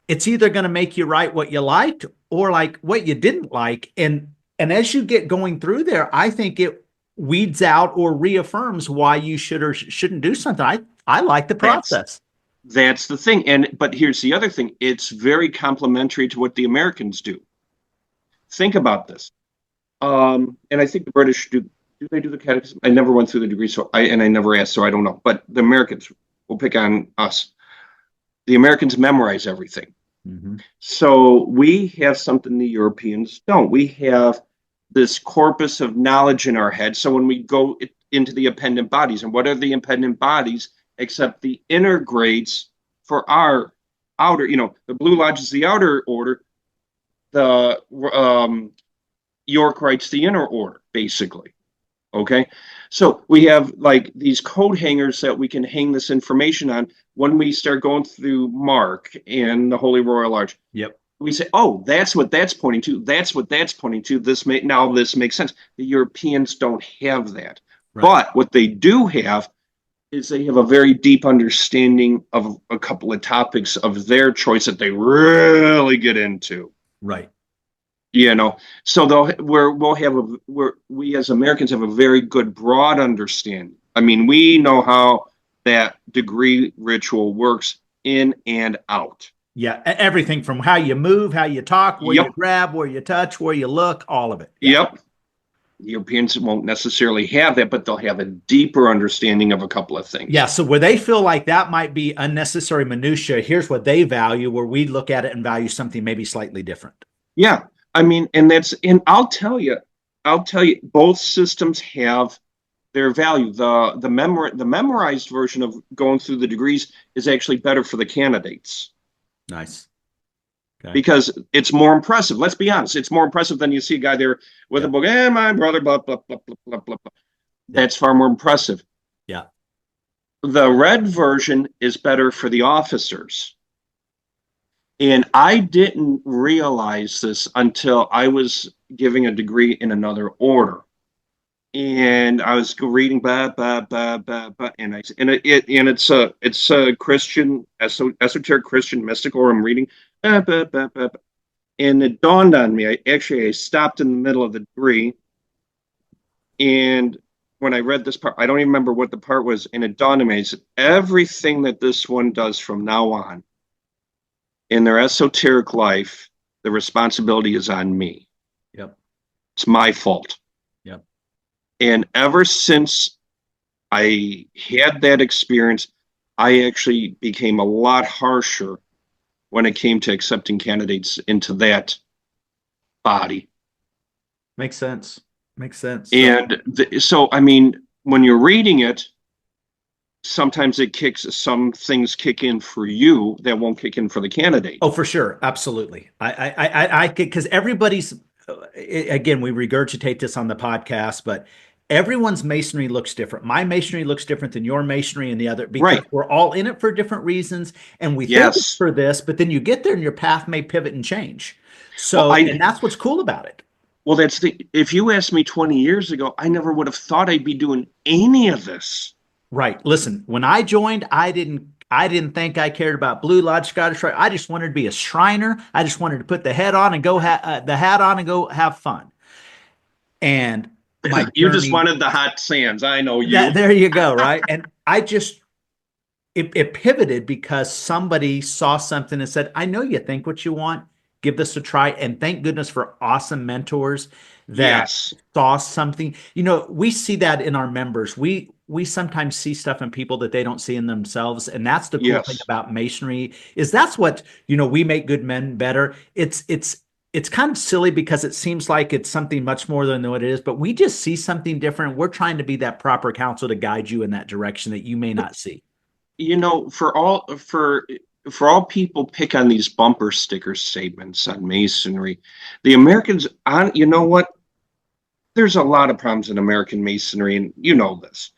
A: it's either going to make you write what you liked or like what you didn't like. And as you get going through there, I think it weeds out or reaffirms why you should or shouldn't do something. I like the
B: That's
A: process.
B: that's the thing. But here's the other thing. It's very complementary to what the Americans do. Think about this. And I think the British do. Do they do the catechism? I never went through the degree, so I never asked, so I don't know. But the Americans, we'll pick on us. The Americans memorize everything.
A: Mm-hmm.
B: So we have something the Europeans don't. We have this corpus of knowledge in our head. So when we go into the appendant bodies, and what are the appendant bodies except the inner grades for our outer, the Blue Lodge is the outer order, the York Rite's the inner order, basically. Okay. So we have like these coat hangers that we can hang this information on when we start going through Mark and the Holy Royal Arch.
A: Yep.
B: We say, oh, that's what that's pointing to. That's what that's pointing to. This makes sense. The Europeans don't have that.
A: Right.
B: But what they do have is they have a very deep understanding of a couple of topics of their choice that they really get into.
A: Right.
B: So we as Americans have a very good broad understanding. I mean, we know how that degree ritual works in and out.
A: Yeah, everything from how you move, how you talk, where
B: Yep.
A: you grab, where you touch, where you look, all of it. Yeah.
B: Yep. Europeans won't necessarily have that, but they'll have a deeper understanding of a couple of things.
A: Yeah, so where they feel like that might be unnecessary minutia, here's what they value, where we look at it and value something maybe slightly different.
B: Yeah. I mean, and I'll tell you, both systems have their value. The memorized version of going through the degrees is actually better for the candidates.
A: Nice. Okay.
B: Because it's more impressive. Let's be honest. It's more impressive than you see a guy there with a book, my brother, blah, blah, blah, blah, blah, blah. That's far more impressive.
A: Yeah.
B: The red version is better for the officers. And I didn't realize this until I was giving a degree in another order. And I was reading and it's a Christian, esoteric Christian mystical, or I'm reading and it dawned on me. I stopped in the middle of the degree, and when I read this part, I don't even remember what the part was, and it dawned on me. I said, everything that this one does from now on in their esoteric life, the responsibility is on me.
A: Yep.
B: It's my fault.
A: Yep.
B: And ever since I had that experience, I actually became a lot harsher when it came to accepting candidates into that body.
A: Makes sense. Makes sense.
B: And so, I mean, when you're reading it, sometimes some things kick in for you that won't kick in for the candidate.
A: Oh, for sure. Absolutely. I because everybody's, again, we regurgitate this on the podcast, but everyone's masonry looks different. My masonry looks different than your masonry and the other, because we're all in it for different reasons. And we think it's for this, but then you get there and your path may pivot and change. So, and that's what's cool about it.
B: Well, if you asked me 20 years ago, I never would have thought I'd be doing any of this.
A: Right. Listen, when I joined, I didn't think I cared about Blue Lodge, Scottish Rite. I just wanted to be a Shriner. I just wanted to put the hat on and go have fun. And
B: you just wanted the hot sands. I know you.
A: There you go. Right. And it pivoted because somebody saw something and said, I know you think what you want. Give this a try. And thank goodness for awesome mentors that saw something. We see that in our members. We sometimes see stuff in people that they don't see in themselves. And that's the cool thing about masonry, is that's what, we make good men better. It's kind of silly because it seems like it's something much more than what it is, but we just see something different. We're trying to be that proper counsel to guide you in that direction that you may not see.
B: For all people pick on these bumper sticker statements on masonry, the Americans, you know what? There's a lot of problems in American masonry, and you know this.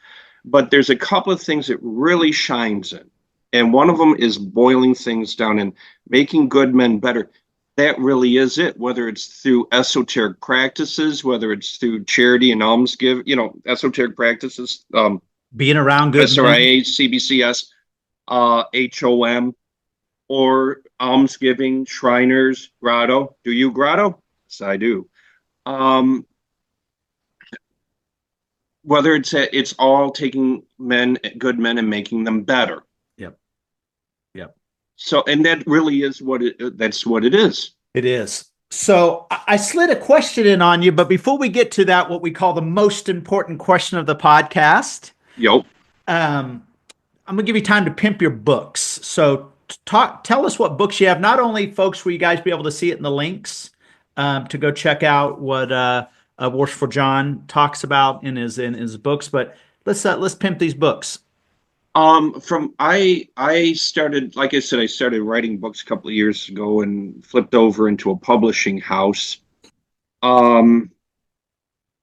B: But there's a couple of things it really shines in. And one of them is boiling things down and making good men better. That really is it, whether it's through esoteric practices, whether it's through charity and almsgiving, esoteric practices,
A: Being around good men.
B: SRIA, CBCS, HOM, or almsgiving, Shriners, Grotto. Do you Grotto? Yes, I do. Um, whether it's all taking good men, and making them better.
A: Yep. Yep.
B: So, and that really is that's what it is.
A: It is. So I slid a question in on you, but before we get to that, what we call the most important question of the podcast,
B: Yep.
A: um, I'm gonna give you time to pimp your books. So tell us what books you have. Not only folks, will you guys be able to see it in the links to go check out what Worshipful John talks about in his books, but let's pimp these books.
B: From I started, like I said, I started writing books a couple of years ago and flipped over into a publishing house. Um,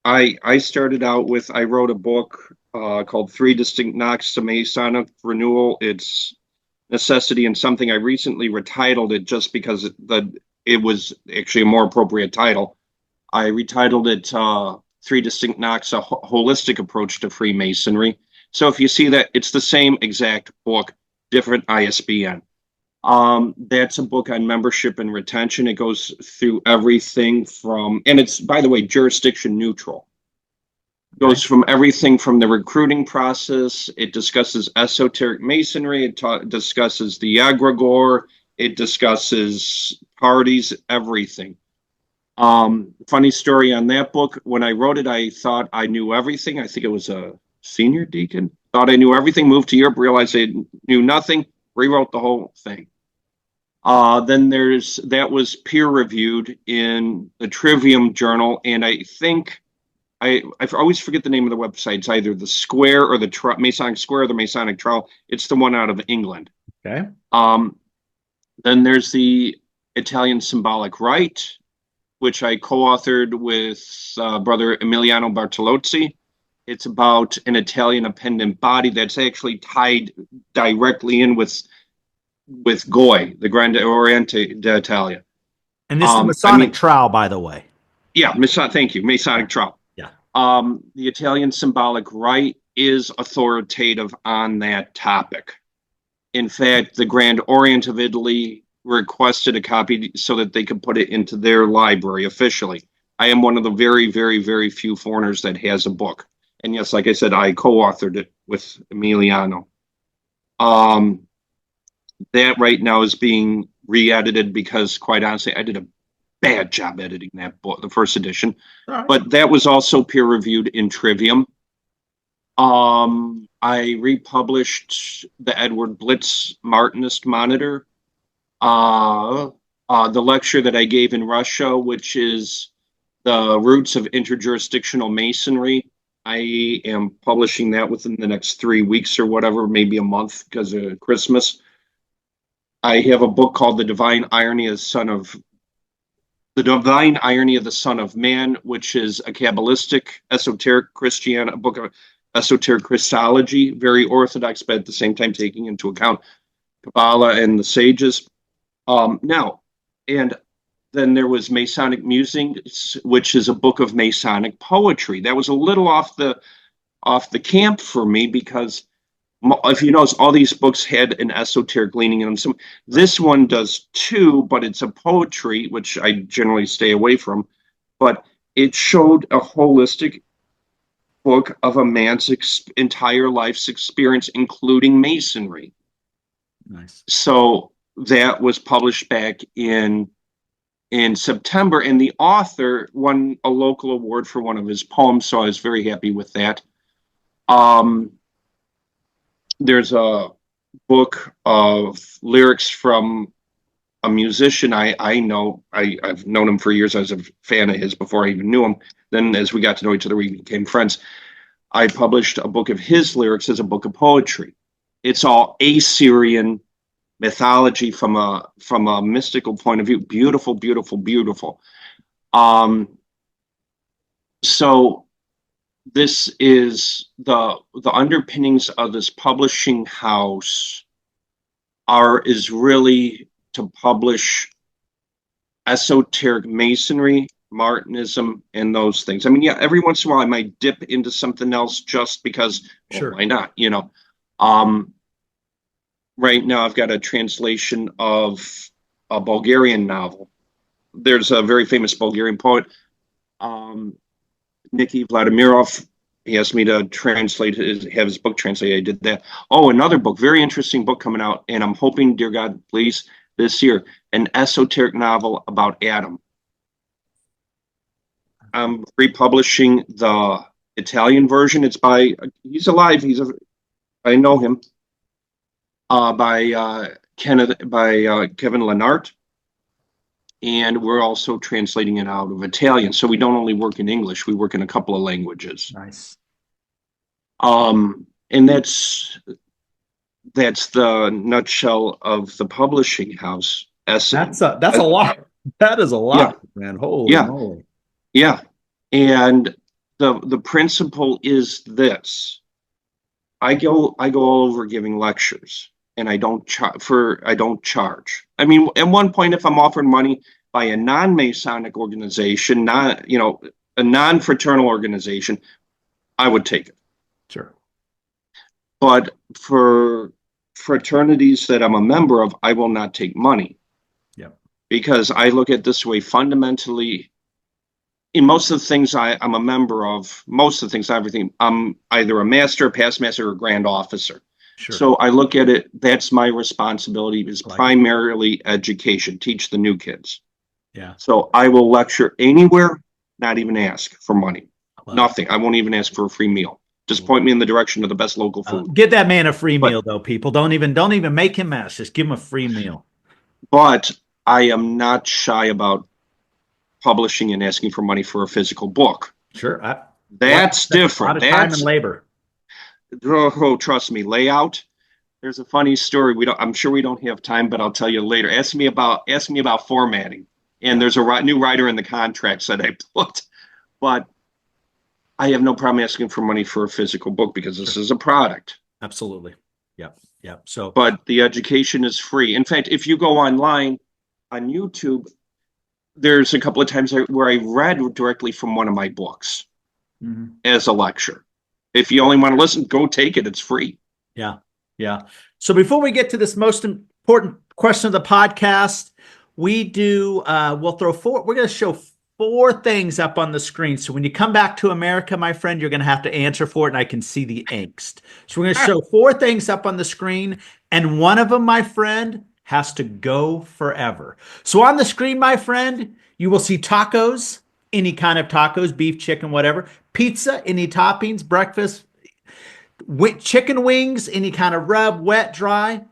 B: I started out with I wrote a book called Three Distinct Knocks to Masonic Renewal. It's necessity and something. I recently retitled it just because it was actually a more appropriate title. I retitled it Three Distinct Knocks, a holistic approach to Freemasonry. So if you see that, it's the same exact book, different ISBN. That's a book on membership and retention. It goes through everything from, and it's, by the way, jurisdiction neutral. Goes from everything from the recruiting process. It discusses esoteric masonry. It discusses the egregore. It discusses parties, everything. Funny story on that book. When I wrote it, I thought I knew everything. I think it was a senior deacon. Thought I knew everything. Moved to Europe, realized I knew nothing. Rewrote the whole thing. Then that was peer reviewed in the Trivium Journal, and I think I always forget the name of the website. It's either the Square or the Masonic Square or the Masonic Trial. It's the one out of England.
A: Okay.
B: Then there's the Italian Symbolic Rite, which I co-authored with brother Emiliano Bartolozzi. It's about an Italian appendant body that's actually tied directly in with Goy, the Grande Oriente d'Italia.
A: And this is Masonic trial, by the way.
B: Yeah, thank you, Masonic trial.
A: Yeah.
B: The Italian Symbolic Rite is authoritative on that topic. In fact, the Grand Orient of Italy requested a copy so that they could put it into their library officially. I am one of the very, very, very few foreigners that has a book. And yes, like I said, I co-authored it with Emiliano. That right now is being re-edited because, quite honestly, I did a bad job editing that book, the first edition. Right. But that was also peer-reviewed in Trivium. I republished the Edward Blitz Martinist Monitor. The lecture that I gave in Russia, which is the roots of interjurisdictional masonry. I am publishing that within the next 3 weeks or whatever, maybe a month because of Christmas. I have a book called The Divine Irony of the Son of Man, which is a Kabbalistic, esoteric Christian, a book of esoteric Christology, very orthodox, but at the same time taking into account Kabbalah and the sages. Now, and then there was Masonic Musings, which is a book of Masonic poetry. That was a little off the camp for me because, if you notice, all these books had an esoteric leaning in them. This one does too, but it's a poetry, which I generally stay away from. But it showed a holistic book of a man's entire life's experience, including masonry.
A: Nice.
B: So that was published back in September, and the author won a local award for one of his poems, so I was very happy with that. There's a book of lyrics from a musician I know. I've known him for years. I was a fan of his before I even knew him. Then as we got to know each other, we became friends. I published a book of his lyrics as a book of poetry. It's all Assyrian mythology from a mystical point of view. Beautiful, beautiful, beautiful. So this is the underpinnings of this publishing house is really to publish esoteric masonry, Martinism, and those things. I mean, yeah, every once in a while I might dip into something else just because, well,
A: Sure.
B: why not? Um, right now I've got a translation of a Bulgarian novel. There's a very famous Bulgarian poet, um, Nicky Vladimirov. He asked me to have his book translated. I did that. Oh, another book, very interesting book coming out, and I'm hoping, dear God, please, this year, an esoteric novel about Adam. I'm republishing the Italian version. He's alive. I know him. By Kevin Lennart, and we're also translating it out of Italian. So we don't only work in English; we work in a couple of languages.
A: Nice.
B: And that's the nutshell of the publishing house.
A: That's a lot. That is a
B: Yeah,
A: lot, man. Holy
B: yeah,
A: moly.
B: yeah. And the principle is this: I go all over giving lectures, and I don't charge. I mean, at one point, if I'm offered money by a non-Masonic organization, not a non-fraternal organization, I would take it.
A: Sure.
B: But for fraternities that I'm a member of, I will not take money
A: Yep.
B: because I look at it this way fundamentally. In most of the things I'm a member of, most of the things, everything, I'm either a master, a past master, or a grand officer.
A: Sure.
B: So I look at it, that's my responsibility is
A: Like it.
B: primarily education, teach the new kids.
A: Yeah.
B: So I will lecture anywhere, not even ask for money.
A: Love
B: Nothing. I won't even ask for a free meal. Just point me in the direction of the best local food.
A: Get that man a free
B: But-
A: meal, though, people. Don't even make him ask. Just give him a free meal.
B: But I am not shy about publishing and asking for money for a physical book.
A: Sure.
B: That's
A: A lot
B: different.
A: of time and labor.
B: Oh, trust me, layout. There's a funny story. I'm sure we don't have time, but I'll tell you later. Ask me about formatting. And there's a new writer in the contracts that I put. But I have no problem asking for money for a physical book because this is a product.
A: Absolutely. Yep. Yep. So,
B: But the education is free. In fact, if you go online on YouTube, there's a couple of times where I read directly from one of my books as a lecture. If you only want to listen, go take it. It's free.
A: yeah. Yeah. So before we get to this most important question of the podcast, we're going to show 4 things up on the screen. So when you come back to America, my friend, you're going to have to answer for it, and I can see the angst. So we're going to show 4 things up on the screen, and one of them, my friend, has to go forever. So on the screen, my friend, you will see tacos, any kind of tacos, beef, chicken, whatever. Pizza, any toppings, breakfast, chicken wings, any kind of rub, wet, dry,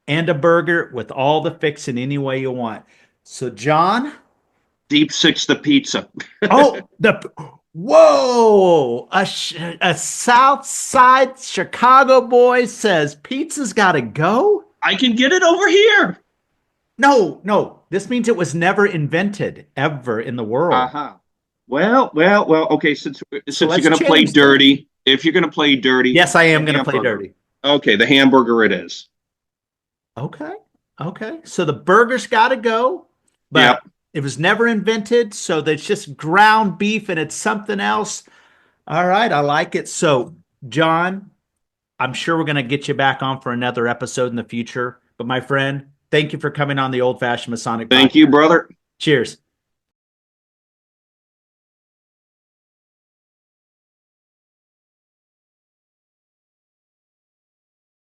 A: and a burger with all the fixing any way you want. So, John.
B: Deep Six the pizza.
A: Whoa! A South Side Chicago boy says pizza's got to go?
B: I can get it over here.
A: No. This means it was never invented ever in the world.
B: Uh-huh. Well. Okay, since you're going to play dirty, if you're going to play dirty.
A: Yes, I am going to play dirty.
B: Okay, the hamburger it is.
A: Okay. So the burger's got to go, but it was never invented, so it's just ground beef and it's something else. All right, I like it. So, John, I'm sure we're going to get you back on for another episode in the future. But my friend, thank you for coming on the Old Fashioned Masonic Podcast.
B: Thank you, brother.
A: Cheers.